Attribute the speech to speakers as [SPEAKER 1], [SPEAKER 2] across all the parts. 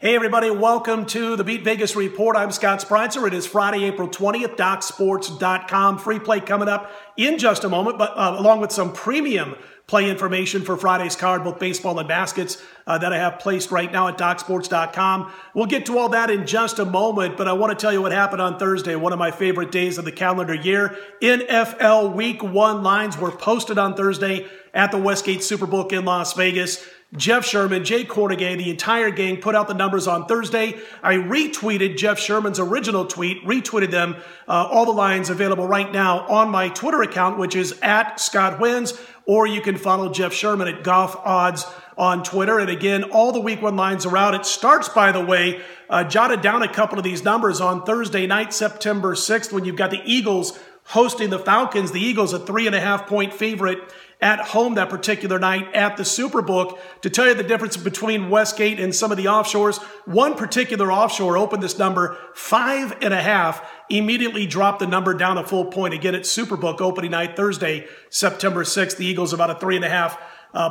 [SPEAKER 1] Hey everybody, welcome to the Beat Vegas Report. I'm Scott Spreitzer. It is Friday, April 20th, DocSports.com. Free play coming up in just a moment, but along with some premium play information for Friday's card, both baseball and baskets that I have placed right now at DocSports.com. We'll get to all that in just a moment, but I want to tell you what happened on Thursday, one of my favorite days of the calendar year. NFL Week 1 lines were posted on Thursday at the Westgate Superbook in Las Vegas. Jeff Sherman, Jay Cornegay, the entire gang put out the numbers on Thursday. I retweeted Jeff Sherman's original tweet, retweeted them, all the lines available right now on my Twitter account, which is at Scott Wins, or you can follow Jeff Sherman at Golf Odds on Twitter. And again, all the Week 1 lines are out. It starts, by the way, jotted down a couple of these numbers on Thursday night, September 6th, when you've got the Eagles hosting the Falcons. The Eagles a 3.5-point favorite at home that particular night at the Superbook. To tell you the difference between Westgate and some of the offshores, one particular offshore opened this number 5.5, immediately dropped the number down a full point. Again, at Superbook opening night Thursday, September 6th, the Eagles about a 3.5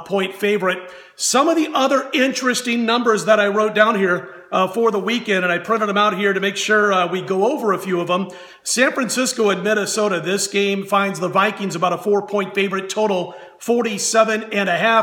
[SPEAKER 1] point favorite. Some of the other interesting numbers that I wrote down here for the weekend, and I printed them out here to make sure we go over a few of them. San Francisco and Minnesota, this game finds the Vikings about a 4-point favorite, total 47.5.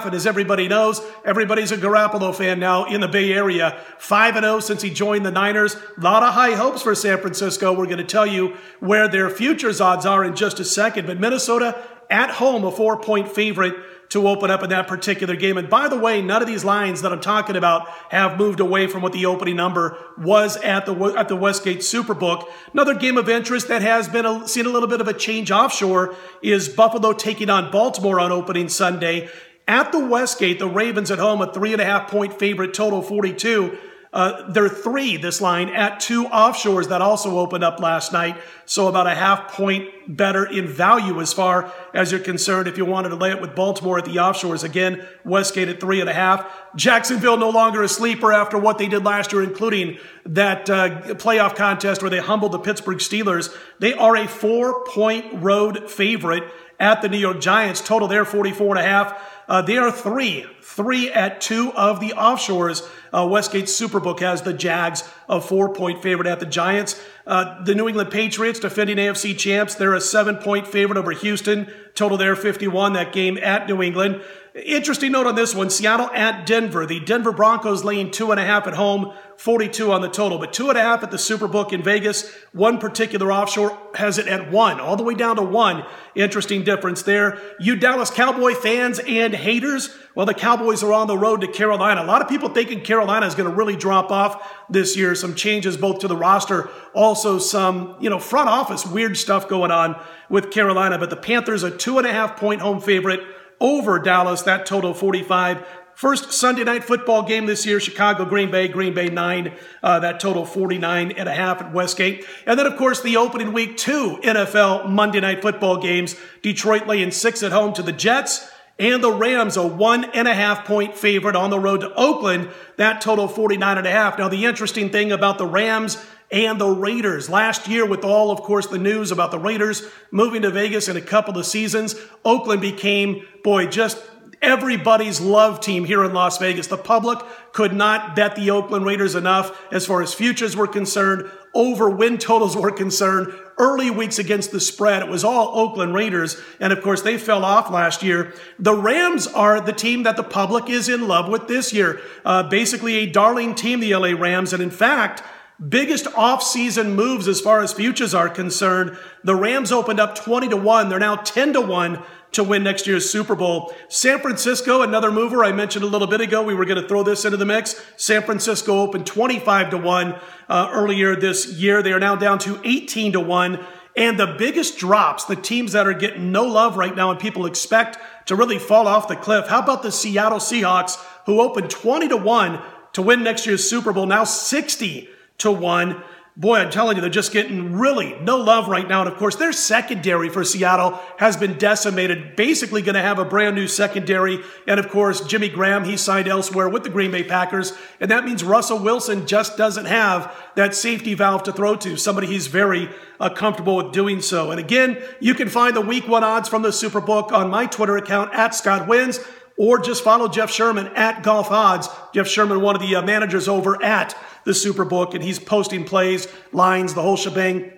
[SPEAKER 1] And as everybody knows, everybody's a Garoppolo fan now in the Bay Area. 5-0 since he joined the Niners. A lot of high hopes for San Francisco. We're going to tell you where their futures odds are in just a second. But Minnesota at home, a 4-point favorite to open up in that particular game. And by the way, none of these lines that I'm talking about have moved away from what the opening number was at the Westgate Superbook. Another game of interest that has been seen a little bit of a change offshore is Buffalo taking on Baltimore on opening Sunday. At the Westgate, the Ravens at home, a 3.5-point favorite, total 42. They're 3, this line, at 2 offshores that also opened up last night. So about a 0.5 point better in value as far as you're concerned if you wanted to lay it with Baltimore at the offshores. Again, Westgate at 3.5. Jacksonville no longer a sleeper after what they did last year, including that playoff contest where they humbled the Pittsburgh Steelers. They are a 4-point road favorite at the New York Giants. Total there, 44.5. They are 3 at 2 of the offshores. Westgate Superbook has the Jags a 4-point favorite at the Giants. The New England Patriots, defending AFC champs, they're a 7-point favorite over Houston. Total there, 51, that game at New England. Interesting note on this one, Seattle at Denver. The Denver Broncos laying 2.5 at home, 42 on the total, but 2.5 at the Superbook in Vegas. One particular offshore has it at 1, all the way down to 1. Interesting difference there. You Dallas Cowboy fans and haters, well, the Cowboys are on the road to Carolina. A lot of people thinking Carolina is going to really drop off this year. Some changes both to the roster, also some, front office weird stuff going on with Carolina. But the Panthers a 2.5-point home favorite over Dallas, that total 45. First Sunday night football game this year, Chicago, Green Bay 9, that total 49.5 at Westgate. And then, of course, the opening week 2 NFL Monday night football games. Detroit laying 6 at home to the Jets, and the Rams a 1.5-point favorite on the road to Oakland, that total 49.5. Now, the interesting thing about the Rams and the Raiders, last year with all, of course, the news about the Raiders moving to Vegas in a couple of seasons, Oakland became, just everybody's love team here in Las Vegas. The public could not bet the Oakland Raiders enough as far as futures were concerned, over win totals were concerned, early weeks against the spread. It was all Oakland Raiders, and of course they fell off last year. The Rams are the team that the public is in love with this year. Basically a darling team, the LA Rams, and in fact, biggest off-season moves as far as futures are concerned. The Rams opened up 20-1. They're now 10-1 to win next year's Super Bowl. San Francisco, another mover I mentioned a little bit ago. We were going to throw this into the mix. San Francisco opened 25-1 earlier this year. They are now down to 18-1. And the biggest drops, the teams that are getting no love right now and people expect to really fall off the cliff. How about the Seattle Seahawks, who opened 20-1 to win next year's Super Bowl, now 60-1. Boy, I'm telling you, they're just getting really no love right now. And of course, their secondary for Seattle has been decimated. Basically going to have a brand new secondary. And of course, Jimmy Graham, he signed elsewhere with the Green Bay Packers. And that means Russell Wilson just doesn't have that safety valve to throw to. Somebody he's very comfortable with doing so. And again, you can find the Week 1 odds from the Superbook on my Twitter account at Scott Wins, or just follow Jeff Sherman at Golf Odds. Jeff Sherman, one of the managers over at the Superbook, and he's posting plays, lines, the whole shebang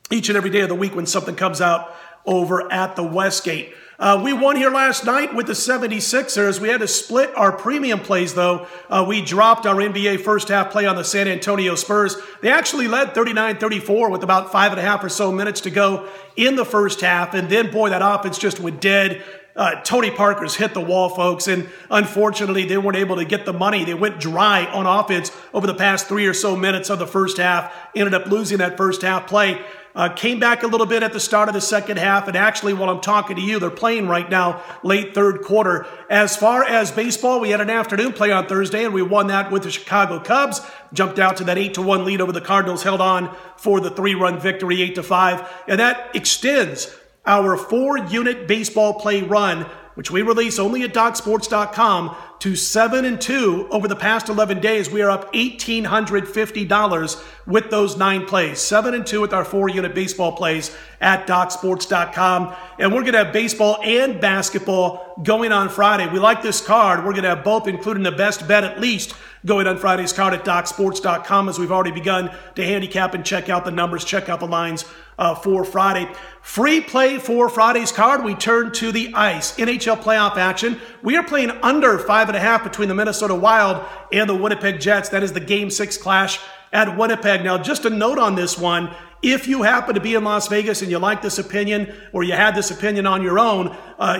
[SPEAKER 1] each and every day of the week when something comes out over at the Westgate. We won here last night with the 76ers. We had to split our premium plays, though. We dropped our NBA first half play on the San Antonio Spurs. They actually led 39-34 with about 5.5 or so minutes to go in the first half. And then, boy, that offense just went dead. Tony Parker's hit the wall, folks, and unfortunately they weren't able to get the money. They went dry on offense over the past 3 or so minutes of the first half, ended up losing that first half play. Came back a little bit at the start of the second half, and actually while I'm talking to you, they're playing right now, late third quarter. As far as baseball, we had an afternoon play on Thursday, and we won that with the Chicago Cubs. Jumped out to that 8-1 lead over the Cardinals, held on for the 3-run victory, 8-5, and that extends our 4-unit baseball play run, which we release only at DocSports.com, to 7-2 over the past 11 days. We are up $1,850 with those 9 plays. 7-2 with our 4-unit baseball plays at DocSports.com. And we're going to have baseball and basketball going on Friday. We like this card. We're going to have both, including the best bet at least, going on Friday's card at DocSports.com, as we've already begun to handicap and check out the numbers, check out the lines for Friday. Free play for Friday's card. We turn to the ice. NHL playoff action. We are playing under 5.5 between the Minnesota Wild and the Winnipeg Jets. That is the Game 6 clash at Winnipeg. Now, just a note on this one. If you happen to be in Las Vegas and you like this opinion, or you had this opinion on your own,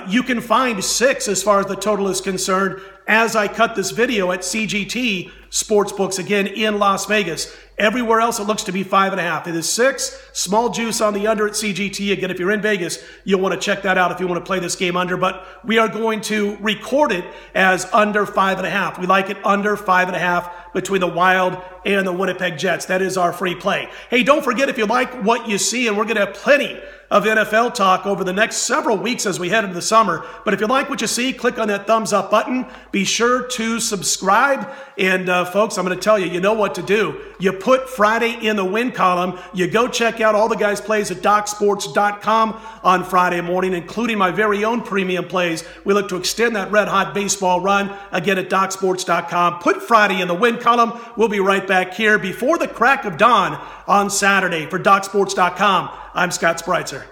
[SPEAKER 1] you can find 6 as far as the total is concerned as I cut this video at CGT Sportsbooks, again, in Las Vegas. Everywhere else, it looks to be 5.5. It is 6. Small juice on the under at CGT. Again, if you're in Vegas, you'll want to check that out if you want to play this game under. But we are going to record it as under 5.5. We like it under 5.5 between the Wild and the Winnipeg Jets. That is our free play. Hey, don't forget, if you like what you see, and we're going to have plenty of NFL talk over the next several weeks as we head into the summer. But if you like what you see, click on that thumbs up button. Be sure to subscribe. And folks, I'm going to tell you, you know what to do. You put Friday in the win column. You go check out all the guys' plays at DocSports.com on Friday morning, including my very own premium plays. We look to extend that red-hot baseball run, again, at DocSports.com. Put Friday in the win column. We'll be right back here before the crack of dawn on Saturday. For DocSports.com, I'm Scott Spreitzer.